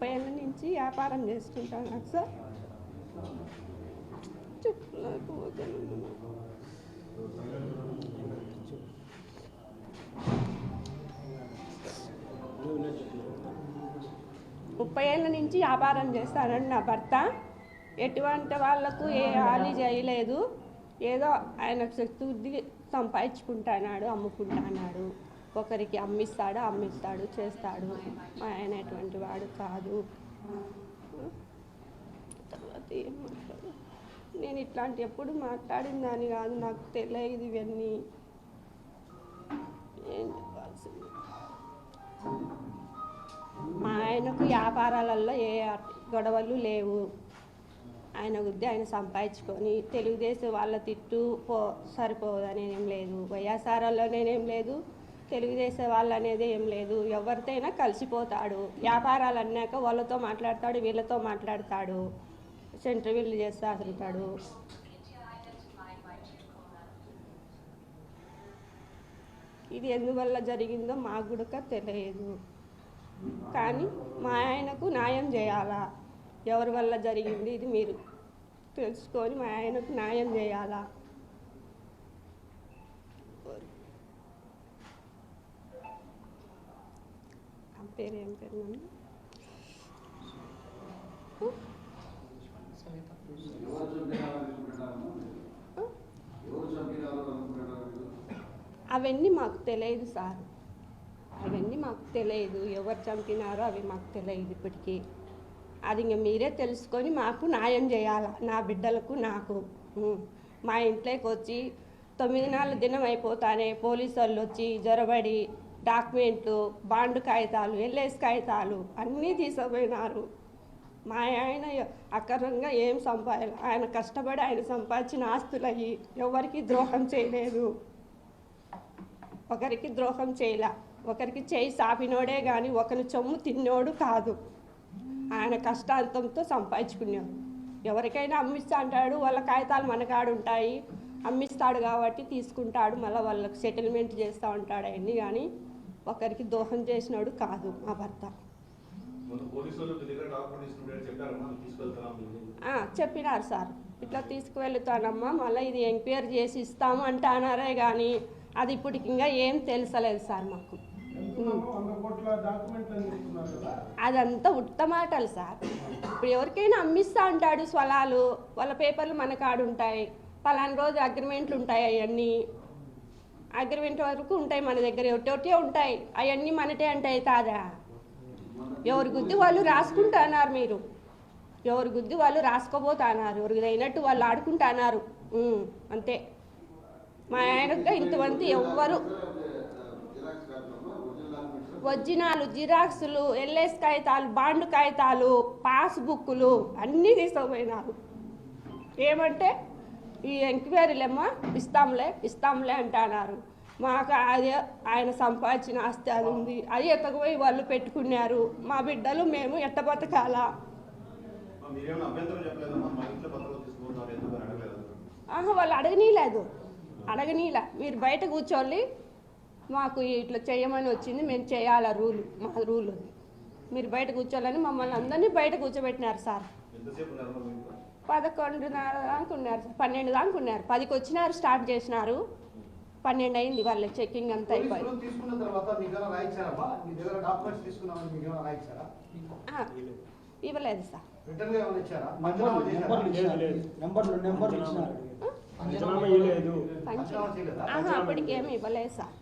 30 ఏళ్ళ నుంచి వ్యాపారం చేసుకుంటాను సార్. చెప్పలేకపోతున్నాను. 30 ఏళ్ళ నుంచి వ్యాపారం చేస్తానండి నా భర్త. ఎటువంటి వాళ్లకు ఏ హాని చేయలేదు. ఏదో ఆయన శక్తి సంపాదించుకుంటున్నాడు, అమ్ముకుంటున్నాడు. ఒకరికి అమ్మిస్తాడు చేస్తాడు. మా ఆయన ఎటువంటి వాడు కాదు. తర్వాత ఏం మాట్లాడు, నేను ఇట్లాంటి ఎప్పుడు మాట్లాడిన దాన్ని కాదు, నాకు తెలియదు ఇవన్నీ. ఏం చెప్పాల్సింది, మా ఆయనకు వ్యాపారాలలో ఏ గొడవలు లేవు. ఆయన బుద్ధి ఆయన సంపాదించుకొని తెలుగుదేశం వాళ్ళ తిట్టు సరిపోదనేం లేదు, వైఎస్ఆర్లోనేం లేదు, తెలుగుదేశం వాళ్ళు అనేది ఏం లేదు. ఎవరితోనైనా కలిసిపోతాడు. వ్యాపారాలు అన్నాక వాళ్ళతో మాట్లాడతాడు, వీళ్ళతో మాట్లాడతాడు, సెంటర్వీళ్ళు చేస్తా ఉంటాడు. ఇది ఎందువల్ల జరిగిందో మాకు కూడా తెలియదు. కానీ మా ఆయనకు న్యాయం చేయాలా. ఎవరి వల్ల జరిగింది ఇది మీరు తెలుసుకొని మా ఆయనకు న్యాయం చేయాలా. పేరు ఏం పేరు నన్ను అవన్నీ మాకు తెలియదు సార్. అవన్నీ మాకు తెలియదు. ఎవరు చంపినారో అవి మాకు తెలియదు ఇప్పటికీ. అది ఇంకా మీరే తెలుసుకొని మాకు న్యాయం చేయాలా. నా బిడ్డలకు నాకు. మా ఇంట్లోకి వచ్చి 9 దినం అయిపోతానే పోలీసు వాళ్ళు వచ్చి జొరబడి డాక్యుమెంట్లు, బాండ్ కాగితాలు, ఎల్ఐసి కాగితాలు అన్నీ తీసుకుపోయినారు. మా ఆయన అక్రమంగా ఏం ఆయన కష్టపడి ఆయన సంపాదించిన ఆస్తులయ్యి ఎవరికి ద్రోహం చేయలేదు. ఒకరికి ద్రోహం చేయలే. ఒకరికి చేయి సాపినోడే కానీ ఒకరి చొమ్ము తిన్నోడు కాదు. ఆయన కష్టాంతంతో సంపాదించుకున్నాడు. ఎవరికైనా అమ్మిస్తా అంటాడు, వాళ్ళ కాగితాలు మన కాడు ఉంటాయి, అమ్మిస్తాడు కాబట్టి తీసుకుంటాడు, మళ్ళీ వాళ్ళకి సెటిల్మెంట్ చేస్తూ ఉంటాడు అవన్నీ. కానీ ఒకరికి దోహం చేసినాడు కాదు మా భర్త. చెప్పినారు సార్, ఇట్లా తీసుకువెళ్తానమ్మా, మళ్ళీ ఇది ఎంక్వైరీ చేసి ఇస్తాము అంటున్నారే కానీ అది ఇప్పటికి ఇంకా ఏం తెలుసలేదు సార్ మాకు. అదంతా ఉత్త మాటలు సార్. ఇప్పుడు ఎవరికైనా అమ్మిస్తా అంటాడు స్వలాలు, వాళ్ళ పేపర్లు మన కాడు ఉంటాయి, పలానా రోజు అగ్రిమెంట్లు ఉంటాయి, అవన్నీ అగ్రిమెంట్ వరకు ఉంటాయి మన దగ్గర, ఒకటే ఉంటాయి, అవన్నీ మనటే అంటాయి కాదా. ఎవరి గుద్ది వాళ్ళు రాసుకుంటున్నారు. మీరు ఎవరి గుద్ది వాళ్ళు రాసుకోబోతున్నారు, ఎవరికి అయినట్టు వాళ్ళు ఆడుకుంటున్నారు అంతే. మా ఆయనగా ఇంతమంది ఎవ్వరు ఒరిజినాలు, జిరాక్సులు, ఎల్ఐసి కాగితాలు, బాండ్ కాగితాలు, పాస్బుక్లు అన్నీ తీసుకుపోయినారు. ఏమంటే ఈ ఎంక్వైరీలేమ్మా ఇస్తాంలే అంటున్నారు. మాకు అదే ఆయన సంపాదించిన ఆస్తి అది ఉంది, అది ఎత్తకపోయి వాళ్ళు పెట్టుకున్నారు. మా బిడ్డలు మేము ఎట్ట బతకాలా. వాళ్ళు అడగనీలా. మీరు బయట కూర్చోండి, మాకు ఇట్లా చేయమని వచ్చింది, మేము చేయాలా, మా రూల్. మీరు బయట కూర్చోాలని మమ్మల్ని అందరినీ బయట కూర్చోబెట్టినారు సార్. 11:30 దాకా ఉన్నారు, 12 దాకా ఉన్నారు. 10కి వచ్చినారు, స్టార్ట్ చేసినారు. 12 అయింది వాళ్ళ చెక్కింగ్ అంతా అయిపోయి. ఇవ్వలేదు సార్. అప్పటికి ఏమి ఇవ్వలేదు సార్.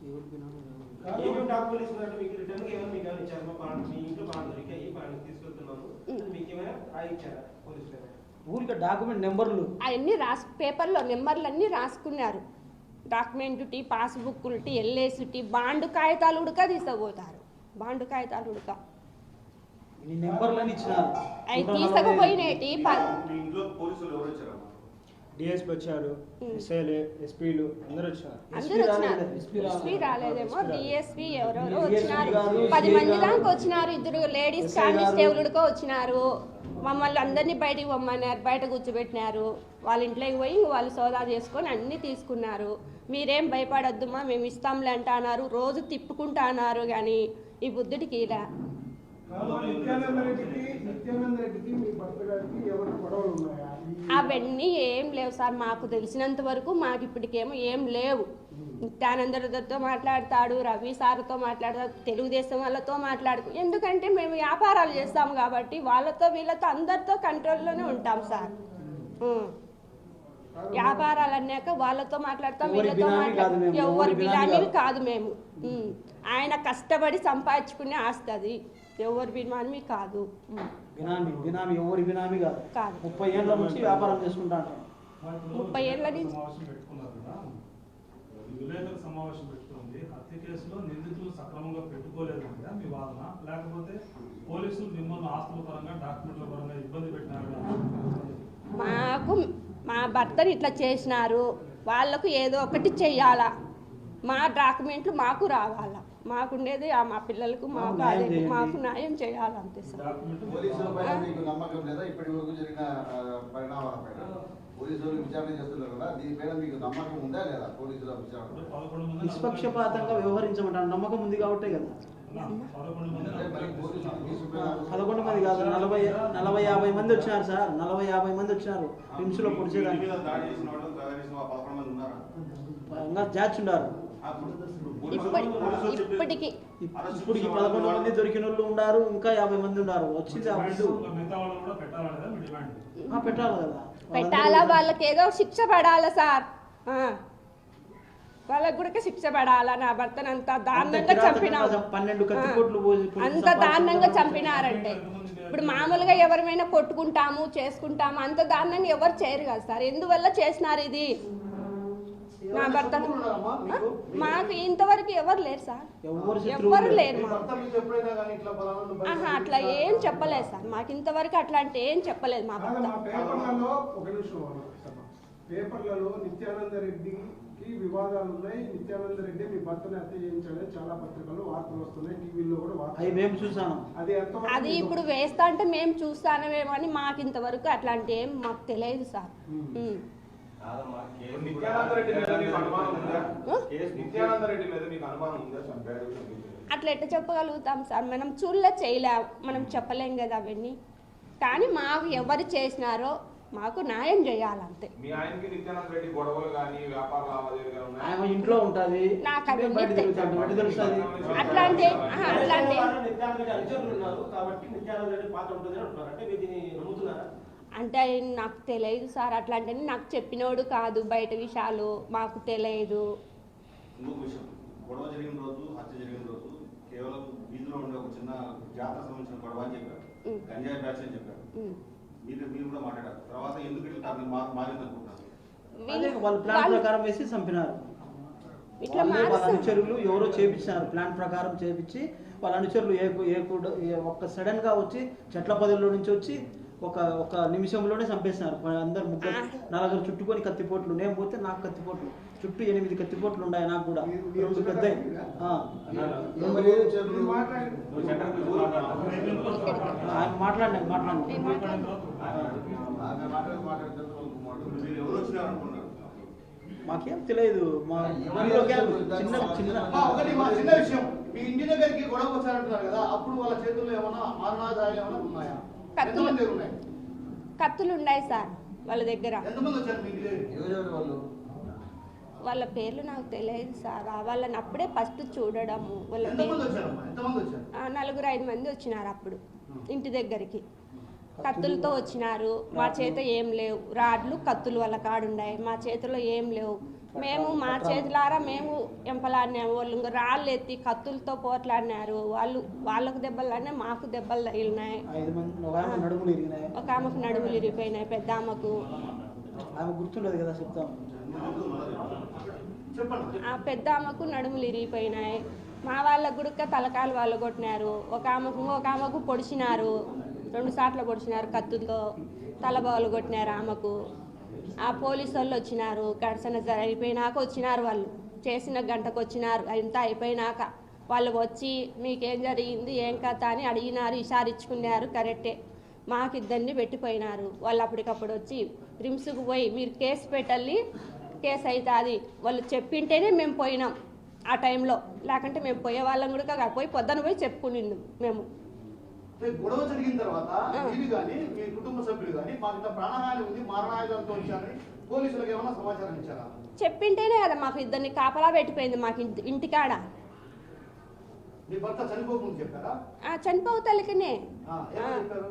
డాక్యుమెంట్ నెంబర్లు అవన్నీ పేపర్లో నెంబర్లు అన్నీ రాసుకున్నారు. డాక్యుమెంట్ టీ, పాస్బుక్ టీ, ఎల్ఐసి టీ, బాండ్ కాగితాలు ఉడక తీసుకుపోతారు. బాండ్ కాగితాలు ఉడక అవి తీసుకుపోయినటి. డిఎస్పీ వచ్చారు, ఎస్పీలు అందరూ వచ్చారు. ఎస్పీ రాలేదేమో, డిఎస్పీ ఎవరెవరో వచ్చినారు. 10 మంది దాకా వచ్చినారు. 2 లేడీస్ కానిస్టేబుల్కో వచ్చినారు. మమ్మల్ని అందరినీ బయటికి పొమ్మన్నారు, బయట కూర్చోబెట్టినారు. వాళ్ళ ఇంట్లోకి పోయి వాళ్ళు సోదా చేసుకొని అన్నీ తీసుకున్నారు. మీరేం భయపడొద్దుమా, మేము ఇస్తాంలే అంటున్నారు. రోజు తిప్పుకుంటా అన్నారు కానీ ఈ బుద్ధుడికి ఇలా నిత్యానంద రెడ్డికి మీ భర్త గారికి ఏమైనా గొడవలు ఉన్నాయా? అవన్నీ ఏం లేవు సార్, మాకు తెలిసినంత వరకు మాకు ఇప్పటికేమో ఏం లేవు. నిత్యానందతో మాట్లాడతాడు, రవి సార్తో మాట్లాడతాడు, తెలుగుదేశం వాళ్ళతో మాట్లాడుకు, ఎందుకంటే మేము వ్యాపారాలు చేస్తాం కాబట్టి వాళ్ళతో వీళ్ళతో అందరితో కంట్రోల్లోనే ఉంటాం సార్. వ్యాపారాలు అన్నాక వాళ్ళతో మాట్లాడతాం, వీళ్ళతో మాట్లాడతాం. ఎవరు బినామీ కాదు మేము. ఆయన కష్టపడి సంపాదించుకునే ఆస్తి అది, ఎవరు బినామీ కాదు. బినామీ ఎవరి బినామీ కాదు. 30 ఏళ్ళ నుంచి వ్యాపారం చేసుకుంటా 30 ఏళ్ళ నుంచి విలేకరుల సమావేశం పెట్టుకుంది. హత్య కేసులో నిందితులు సక్రమంగా పెట్టుకోలేదు కదా మీ వాదన, లేకపోతే పోలీసులు మిమ్మల్ని ఆస్తుల పరంగా డాక్యుమెంట్ల పరంగా ఇబ్బంది పెట్టినారు? మాకు మా భర్తని ఇట్లా చేసినారు, వాళ్ళకు ఏదో ఒకటి చెయ్యాలా, మా డాక్యుమెంట్లు మాకు రావాలా, మాకుండేది మా పిల్లలకు మాకు అదే మాకు న్యాయం చేయాలంతే సార్. పోలీసులపై మీకు నమ్మకం లేదా? ఇప్పటి వరకు జరిగిన పరిణామాలపైన పోలీసులు విచారణ చేస్తున్నారు కదా, దీనిపైన మీకు నమ్మకం ఉందా లేదా? పోలీసుల విచారణ నిష్పక్షపాతంగా వ్యవహరించమంటారు, నమ్మకం ఉంది కాబట్టే కదా. 11 మంది కాదు, 40-50 మంది వచ్చినారు సార్. 40-50 మంది వచ్చినారు రిమ్స్ లో పొడిచేదానికి. ఇంకా జాచ్ ఉన్నారు. ఇప్పటికి 11 మంది దొరికిన వాళ్ళు ఉన్నారు, ఇంకా 50 మంది ఉన్నారు. వచ్చింది పెట్టాలి కదా, పెట్టాలా, వాళ్ళకి ఏదో శిక్ష పడాలా సార్. వాళ్ళకి కూడా శిక్ష పడాలా. నా భర్తను అంత దారుణంగా చంపినారు, 12 కత్తిపోట్లు అంత దారుణంగా చంపినారంటే ఇప్పుడు మామూలుగా ఎవరిమైనా కొట్టుకుంటాము చేసుకుంటాము, అంత దారుణంగా ఎవరు చేయరు కదా సార్. ఎందువల్ల చేసినారు ఇది? నా భర్తను మాకు ఇంతవరకు ఎవరు లేరు సార్, ఎవరు లేరు. అట్లా ఏం చెప్పలేదు సార్, మాకు ఇంతవరకు అట్లాంటి ఏం చెప్పలేదు మా భర్త. పేపర్లలో నిత్యానంద రెడ్డికి వివాదాలు ఉన్నాయి, నిత్యానంద రెడ్డి మీ భర్తను హత్య చేయించాలని చాలా పత్రికల్లో వార్తలు వస్తున్నాయి, టీవీలో కూడా వార్తలు మేము చూసాను. అది ఇప్పుడు వేస్తా అంటే మేము చూస్తానమేమో అని మాకు ఇంతవరకు అట్లాంటి ఏం మాకు తెలియదు సార్. అట్లా ఎట్లా చెప్పగలుగుతాం సార్? మనం చేయలే, మనం చెప్పలేం కదా అవన్నీ. కానీ మాకు ఎవరు చేసినారో మాకు న్యాయం చేయాలంతే. ఇంట్లో ఉంటుంది, నాకు అట్లాంటి అంటే నాకు తెలియదు సార్. అట్లాంటి నాకు చెప్పినోడు కాదు, బయట విషయాలు మాకు తెలియదు. గొడవ జరిగిన రోజు, హత్య జరిగిన రోజు కేవలం వీధిలో ఉండే ఒక చిన్న జాతర సంబంధించిన గొడవ అని చెప్పారు, గంజాయి బ్యాచ్ అని చెప్పారు. మీరు కూడా మాట్లాడారు. తర్వాత ఎందుకు ఇట్లా మారిందనుకుంటున్నారు? వాళ్ళు ప్లాన్ ప్రకారం వేసి చంపినారు. వాళ్ళ అనుచరులు ఎవరో చేపించినారు, ప్లాన్ ప్రకారం చేపించి వాళ్ళ అనుచరులు ఒక్క సడన్ గా వచ్చి చెట్ల పొదల్లో నుంచి వచ్చి ఒక నిమిషంలోనే చంపేసినారు. అందరు 4 చుట్టుకొని కత్తిపోట్లు, నేను పోతే నాకు కత్తిపోట్లు, చుట్టూ 8 కత్తిపోట్లు ఉన్నాయి. నాకు కూడా 2 పెద్ద. మాకేం తెలియదు. చిన్న విషయం, మీ ఇంటి దగ్గరికి గొడవ వచ్చారంటున్నారు కదా, అప్పుడు వాళ్ళ చేతుల్లో ఏమైనా మారణాదాయాలు ఏమైనా ఉన్నాయా? కత్తులు ఉన్నాయి సార్ వాళ్ళ దగ్గర. వాళ్ళ పేర్లు నాకు తెలియదు సార్. వాళ్ళని అప్పుడే ఫస్ట్ చూడడము. వాళ్ళ 4-5 మంది వచ్చినారు అప్పుడు ఇంటి దగ్గరికి. కత్తులతో వచ్చినారు. మా చేత ఏం లేవు, రాడ్లు కత్తులు వాళ్ళ కాడున్నాయి, మా చేతిలో ఏం లేవు. మేము మా చేతులారా మేము ఎంపలాడినాము. వాళ్ళు రాళ్ళు ఎత్తి కత్తులతో పోట్లాడినారు. వాళ్ళకు దెబ్బలు అన్నాయి, మాకు దెబ్బలు తగిలినాయి. ఒక ఆమెకు నడుములు ఇరిగిపోయినాయి, పెద్ద ఆమెకు. గుర్తుండదు కదా చెప్తాం. ఆ పెద్ద ఆమెకు నడుములు ఇరిగిపోయినాయి. మా వాళ్ళకు కూడా తలకాయలు వాళ్ళు కొట్టినారు. ఒక ఆమెకు పొడిచినారు, 2 సార్లు పొడిచినారు కత్తులతో, తలబాలు కొట్టినారు ఆమెకు. ఆ పోలీసు వాళ్ళు వచ్చినారు, ఘర్షణ అయిపోయినాక వచ్చినారు. వాళ్ళు చేసిన గంటకు వచ్చినారు. అంతా అయిపోయినాక వాళ్ళు వచ్చి మీకేం జరిగింది, ఏం కథ అని అడిగినారు, ఇషారిచ్చుకున్నారు. కరెక్టే, మాకు 2 పెట్టిపోయినారు. వాళ్ళు అప్పటికప్పుడు వచ్చి రిమ్స్కు పోయి మీరు కేసు పెట్టాలి, కేసు అవుతుంది వాళ్ళు చెప్పింటేనే మేము పోయినాం ఆ టైంలో. లేకుంటే మేము పోయే వాళ్ళం కూడా పోయి పొద్దున పోయి చెప్పుకునిండు మేము. గొడవ జరిగిన తర్వాత మీరు కానీ మీ కుటుంబ సభ్యులు కానీ మాకు ఇంత ప్రాణహాని ఉంది మారణాయుధాలతో వచ్చారని పోలీసులకు ఏమైనా సమాచారం ఇచ్చారా? చెప్పింటేనే కదా మాకు ఇద్దరిని కాపలా పెట్టిపోయింది మాకు ఇంటికాడ. మీ భర్త చనిపోకుండా చెప్పారా? చనిపోతలకనే ఏమని చెప్పారు?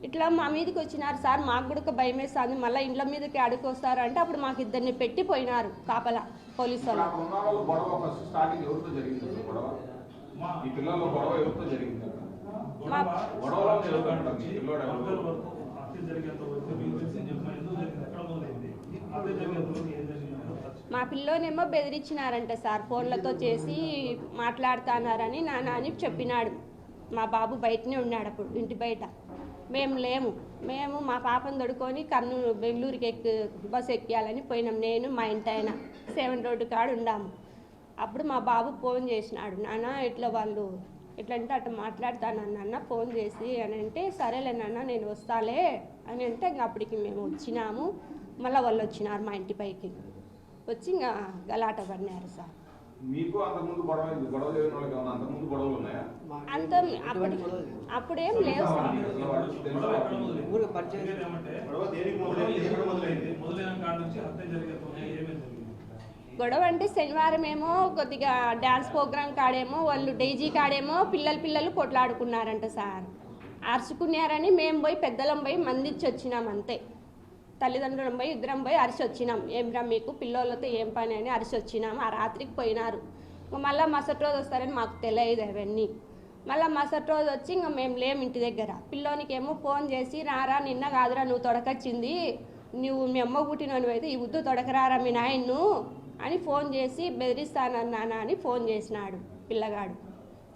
ఇట్లా మా మీదకి వచ్చినారు సార్, మాకు కూడా భయం వేస్తుంది, మళ్ళీ ఇండ్ల మీదకి అడుకొస్తారు అంటే అప్పుడు మాకు ఇద్దరిని పెట్టిపోయినారు కాపలా పోలీసు వాళ్ళు. గొడవ ఫస్ట్ స్టార్టింగ్ ఎవరితో జరిగింది? గొడవ ఈ పిల్లల్లో గొడవ ఎవరితో జరిగింది? గొడవలో హత్య జరిగేంత వరకు మీకు తెలిసి చెప్పిన ఎందుకు జరిగింది, ఎక్కడ మొదలైంది, హత్య జరిగేంత వరకు ఏం జరిగింది? మా పిల్లోనేమో బెదిరించినారంట సార్, ఫోన్లతో చేసి మాట్లాడుతున్నారని నాన్న అని చెప్పినాడు. మా బాబు బయటనే ఉన్నాడు అప్పుడు ఇంటి బయట. మేము లేము, మేము మా పాపను తొడుకొని బెంగళూరుకి బస్సు ఎక్కియాలని పోయినాం, నేను మా ఇంటి ఆయన 7 రోడ్డు కాడ ఉండాము. అప్పుడు మా బాబు ఫోన్ చేసినాడు, నాన్న ఇట్లా వాళ్ళు ఎట్లంటే అట్లా మాట్లాడతాను నాన్న ఫోన్ చేసి అని అంటే, సరేలే నాన్న నేను వస్తాలే అని అంటే ఇంకా అప్పటికి మేము వచ్చినాము. మళ్ళీ వాళ్ళు వచ్చినారు మా ఇంటి పైకి వచ్చి ఇంకా గలాట పడినారు సార్. మీకు అంతకుముందు గొడవ లేని వాళ్ళకి ఏమన్నా అంతకుముందు గొడవలు ఉన్నాయా? అంత అప్పుడేం లేవు సార్. గొడవ అంటే శనివారం ఏమో కొద్దిగా డ్యాన్స్ ప్రోగ్రామ్ కాడేమో వాళ్ళు డైజీ కాడేమో పిల్లలు కొట్లాడుకున్నారంట సార్. అరుచుకున్నారని మేము పోయి పెద్దలం పోయి మందిచ్చి వచ్చినాం అంతే. తల్లిదండ్రులం పోయి ఇద్దరం పోయి అరిసి వచ్చినాం, ఏమిరా మీకు పిల్లలతో ఏం పని అని అరిసి వచ్చినాము. ఆ రాత్రికి పోయినారు. మళ్ళీ మరుసటి రోజు వస్తారని మాకు తెలియదు అవన్నీ. మళ్ళీ మరుసటి రోజు వచ్చి ఇంకా మేము లేము ఇంటి దగ్గర. పిల్లోనికి ఏమో ఫోన్ చేసి, రారా నిన్న కాదురా నువ్వు తొడకొచ్చింది, నువ్వు మీ అమ్మ పుట్టినవి అయితే ఈ ఉద్దు తొడకరారా మీ నాయన్ను అని ఫోన్ చేసి బెదిరిస్తానన్నానా అని ఫోన్ చేసినాడు పిల్లగాడు.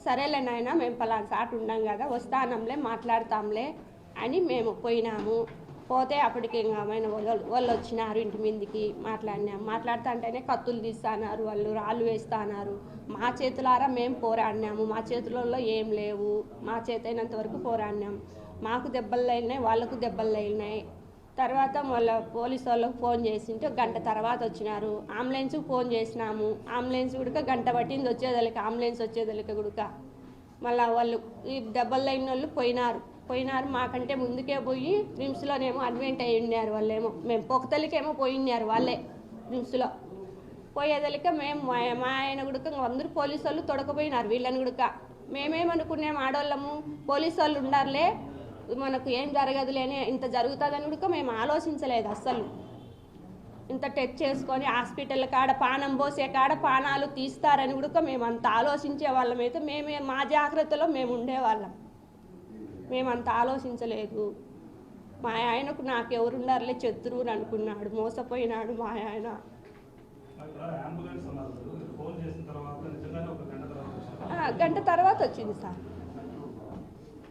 సరేలే నాయన మేము పలానా సాటు ఉన్నాం కదా వస్తానంలే మాట్లాడతాంలే అని మేము పోయినాము. పోతే అప్పటికి ఇంకా వాళ్ళు వచ్చినారు ఇంటి మీదకి. మాట్లాడుతా అంటేనే కత్తులు తీస్తున్నారు వాళ్ళు, రాళ్ళు వేస్తున్నారు. మా చేతులారా మేము పోరాడినాము, మా చేతులలో ఏం లేవు, మా చేతైనంత వరకు పోరాడినాం. మాకు దెబ్బలు తగిలినాయి, వాళ్ళకు దెబ్బలు తగిలినాయి. తర్వాత వాళ్ళ పోలీసు వాళ్ళకు ఫోన్ చేసింటే గంట తర్వాత వచ్చినారు. అంబులెన్స్కి ఫోన్ చేసినాము, అంబులెన్స్ కూడా గంట పట్టింది వచ్చేదలకి, అంబులెన్స్ వచ్చేదలకి కూడా. మళ్ళీ వాళ్ళు ఈ దెబ్బలు తగిన వాళ్ళు పోయినారు మాకంటే ముందుకే పోయి రిమ్స్లోనేమో అడ్మిట్ అయ్యి ఉన్నారు వాళ్ళేమో. మేము పొక్కతలికేమో పోయినారు వాళ్ళే రిమ్స్లో. పోయేదలిక మేము మా ఆయన కూడా అందరూ పోలీసు వాళ్ళు తొడకపోయినారు వీళ్ళని కూడా. మేమేమనుకున్నాము ఆడవాళ్ళము పోలీసు వాళ్ళు ఉండారులే మనకు ఏం జరగదులేని, ఇంత జరుగుతుందని కూడా మేము ఆలోచించలేదు అస్సలు. ఇంత టెస్ట్ చేసుకొని హాస్పిటల్ కాడ పానం పోసే కాడ పానాలు తీస్తారని కూడా మేము అంత ఆలోచించే వాళ్ళమైతే మా జాగ్రత్తలో మేము ఉండేవాళ్ళం. మేమంత ఆలోచించలేదు. మా ఆయనకు నాకెవరుండారులే శత్రువుని అనుకున్నాడు, మోసపోయినాడు మా ఆయన. గంట తర్వాత వచ్చింది సార్.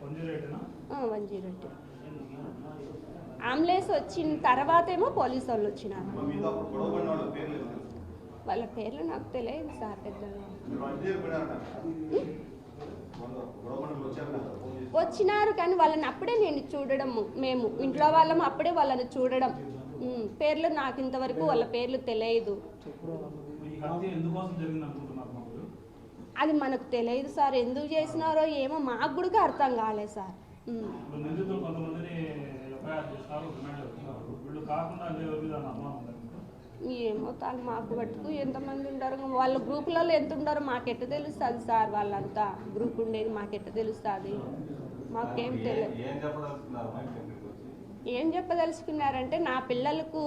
108 అంబులెన్స్ వచ్చిన తర్వాత ఏమో పోలీసు వాళ్ళు వచ్చినారు. వాళ్ళ పేర్లు నాకు తెలియదు సార్ పెద్దగా. వచ్చినారు కానీ వాళ్ళని అప్పుడే నేను చూడడము, మేము ఇంట్లో వాళ్ళము అప్పుడే వాళ్ళని చూడడం. పేర్లు నాకు ఇంతవరకు వాళ్ళ పేర్లు తెలియదు. అది మనకు తెలియదు సార్, ఎందుకు చేసినారో ఏమో మాకు కూడా అర్థం కాలేదు సార్. ఏమో తాను మాకు పట్టుకు ఎంతమంది ఉంటారు, వాళ్ళ గ్రూపులలో ఎంత ఉంటారో మాకెట్ట తెలుస్తుంది సార్. వాళ్ళంతా గ్రూప్ ఉండేది మాకెట్ట తెలుస్తుంది, మాకేం తెలియదు. ఏం చెప్పదలుచుకున్నారంటే నా పిల్లలకు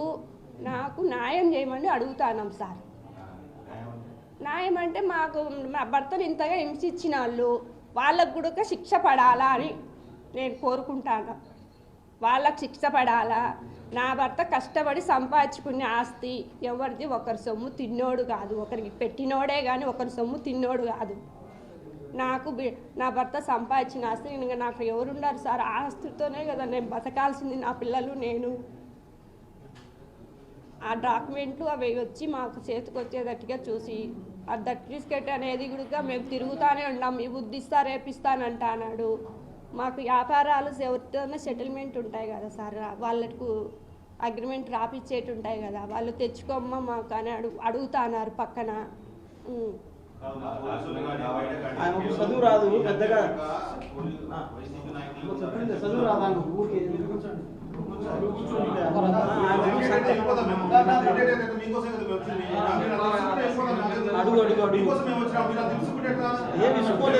నాకు న్యాయం చేయమని అడుగుతాను సార్. న్యాయం అంటే మాకు మా భర్తను ఇంతగా హింసించిన వాళ్ళకు కూడా శిక్ష పడాలా అని నేను కోరుకుంటాను. వాళ్ళకు శిక్ష పడాలా. నా భర్త కష్టపడి సంపాదించుకునే ఆస్తి ఎవరిది ఒకరి సొమ్ము తిన్నోడు కాదు, ఒకరికి పెట్టినోడే కానీ ఒకరి సొమ్ము తిన్నోడు కాదు. నాకు నా భర్త సంపాదించిన ఆస్తి ఇంకా నాకు ఎవరున్నారు సార్? ఆ ఆస్తితోనే కదా నేను బతకాల్సింది, నా పిల్లలు నేను. ఆ డాక్యుమెంట్లు అవి వచ్చి మాకు చేతికి వచ్చేటట్టుగా చూసి ఆ సర్టిఫికేట్ అనేది కూడా మేము తిరుగుతూనే ఉన్నాం. ఈ బుద్ధిస్తా రేపిస్తానంటా అన్నాడు. మాకు వ్యాపారాలు ఎవరితోనే సెటిల్మెంట్ ఉంటాయి కదా సార్, వాళ్ళకు అగ్రిమెంట్ రాపిచ్చేటి ఉంటాయి కదా, వాళ్ళు తెచ్చుకోమ్మ మాకు అని అడుగుతున్నారు పక్కన. ఆయనకు చదువు రాదు పెద్దగా. వైసీపీ నాయకులు చెప్పండి చదువు రాదా ఊరికి కూర్చోండి అడుగు అడుగు అడుగు మీకోసం మేము వచ్చినాం, మీరు అది తెలుసుకుంటే ఎట్లా? ఏమి